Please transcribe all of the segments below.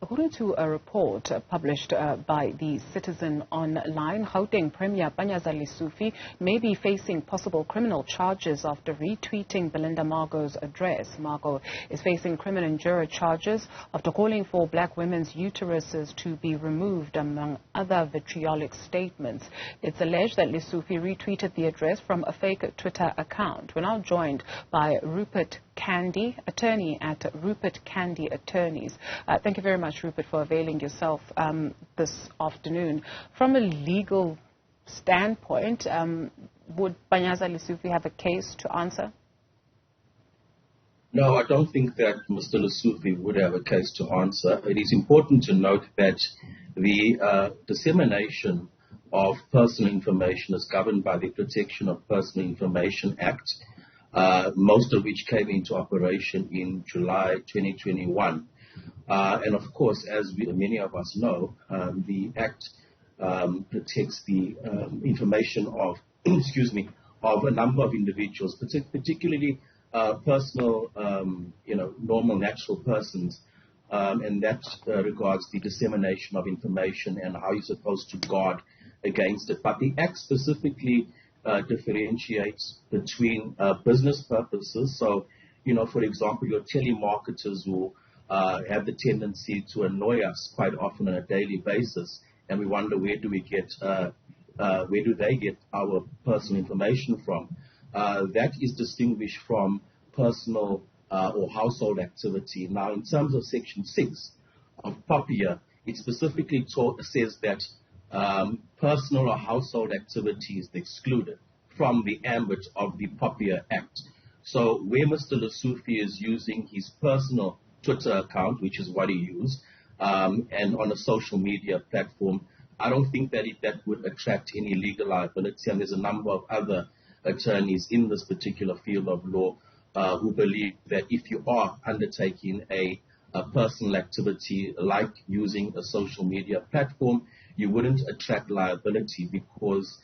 According to a report published by the Citizen Online, Gauteng Premier Panyaza Lesufi may be facing possible criminal charges after retweeting Belinda Magor's address. Magor is facing criminal injury charges after calling for black women's uteruses to be removed, among other vitriolic statements. It's alleged that Lesufi retweeted the address from a fake Twitter account. We're now joined by Rupert Candy, attorney at Rupert Candy Attorneys. Thank you very much, Rupert, for availing yourself this afternoon. From a legal standpoint, would Panyaza Lesufi have a case to answer? No, I don't think that Mr. Lesufi would have a case to answer. It is important to note that the dissemination of personal information is governed by the Protection of Personal Information Act, most of which came into operation in July 2021. And of course, as many of us know, the Act protects the information of, of a number of individuals, particularly personal, normal, natural persons, and that regards the dissemination of information and how you're supposed to guard against it. But the Act specifically differentiates between business purposes. So, for example, your telemarketers will have the tendency to annoy us quite often on a daily basis, and we wonder where do they get our personal information from. That is distinguished from personal or household activity. Now, in terms of Section 6 of POPIA, it specifically says that personal or household activity is excluded from the ambit of the POPIA Act. So where Mr. Lesufi is using his personal Twitter account, which is what he used, and on a social media platform, I don't think that that would attract any legal liability. And there's a number of other attorneys in this particular field of law who believe that if you are undertaking a personal activity like using a social media platform, you wouldn't attract liability because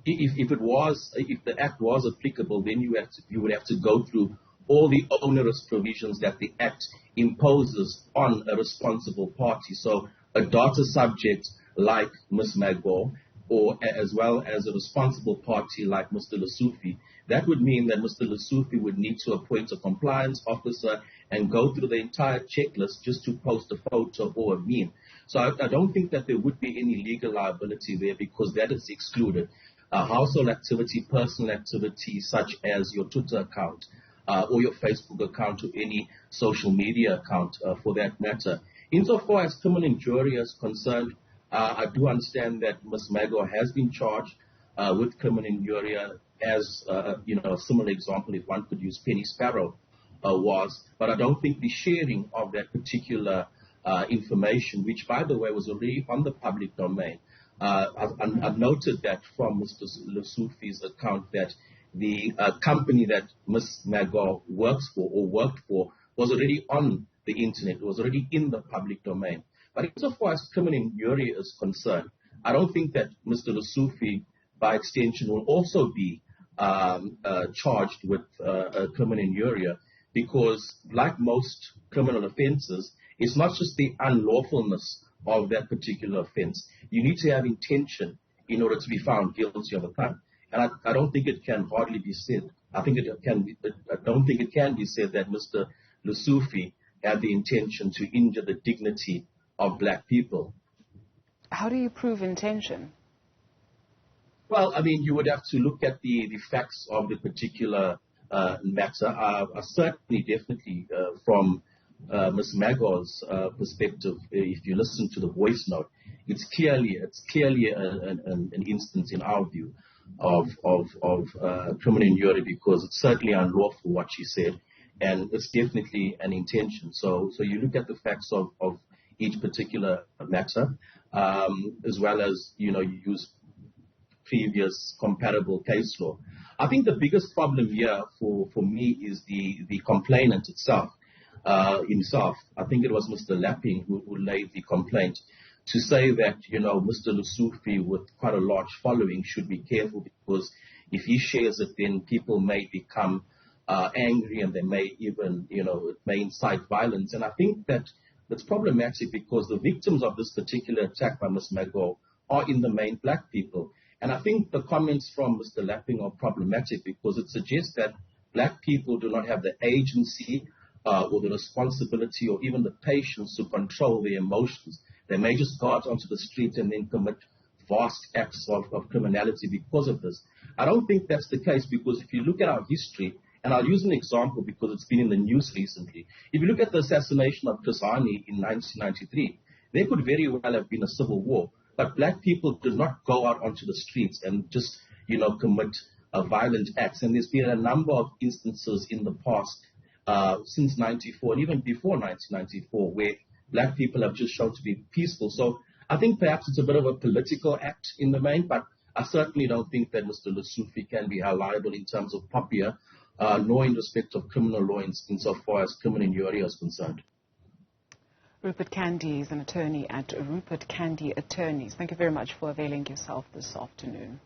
if the Act was applicable, then you would have to go through all the onerous provisions that the Act imposes on a responsible party. So a data subject like Ms. Magor, or as well as a responsible party like Mr. Lesufi, that would mean that Mr. Lesufi would need to appoint a compliance officer and go through the entire checklist just to post a photo or a meme. So I don't think that there would be any legal liability there because that is excluded. Household activity, personal activity such as your Twitter account or your Facebook account or any social media account for that matter. Insofar as criminal injury is concerned, I do understand that Ms. Magor has been charged with criminal injury as, a similar example, if one could use Penny Sparrow was. But I don't think the sharing of that particular information, which, by the way, was already on the public domain. I've noted that from Mr. Lesufi's account that the company that Ms. Magor works for or worked for was already on the internet. It was already in the public domain. But insofar as criminal injury is concerned, I don't think that Mr. Lesufi, by extension, will also be charged with criminal injury because, like most criminal offences, it's not just the unlawfulness of that particular offence. You need to have intention in order to be found guilty of a crime. And I don't think it can hardly be said. I don't think it can be said that Mr. Lesufi had the intention to injure the dignity of black people. How do you prove intention? Well, I mean, you would have to look at the facts of the particular matter. Certainly, definitely, from Ms. Magor's perspective, if you listen to the voice note, it's clearly an instance, in our view, of criminal injury because it's certainly unlawful what she said, and it's definitely an intention. So you look at the facts of each particular matter, as well as, you use previous comparable case law. I think the biggest problem here for me is the complainant itself, himself. I think it was Mr. Lapping who laid the complaint to say that, Mr. Lesufi with quite a large following should be careful because if he shares it, then people may become angry and they may even, it may incite violence. And I think that It's problematic because the victims of this particular attack by Ms. Magor are in the main black people. And I think the comments from Mr. Lapping are problematic because it suggests that black people do not have the agency or the responsibility or even the patience to control their emotions. They may just go out onto the street and then commit vast acts of criminality because of this. I don't think that's the case because if you look at our history, and I'll use an example because it's been in the news recently. If you look at the assassination of Chris Hani in 1993, there could very well have been a civil war, but black people did not go out onto the streets and just, commit violent acts. And there's been a number of instances in the past since 94 and even before 1994 where black people have just shown to be peaceful. So I think perhaps it's a bit of a political act in the main, but I certainly don't think that Mr. Lesufi can be held liable in terms of POPIA, nor in respect of criminal law insofar as criminal injury is concerned. Rupert Candy is an attorney at Rupert Candy Attorneys. Thank you very much for availing yourself this afternoon.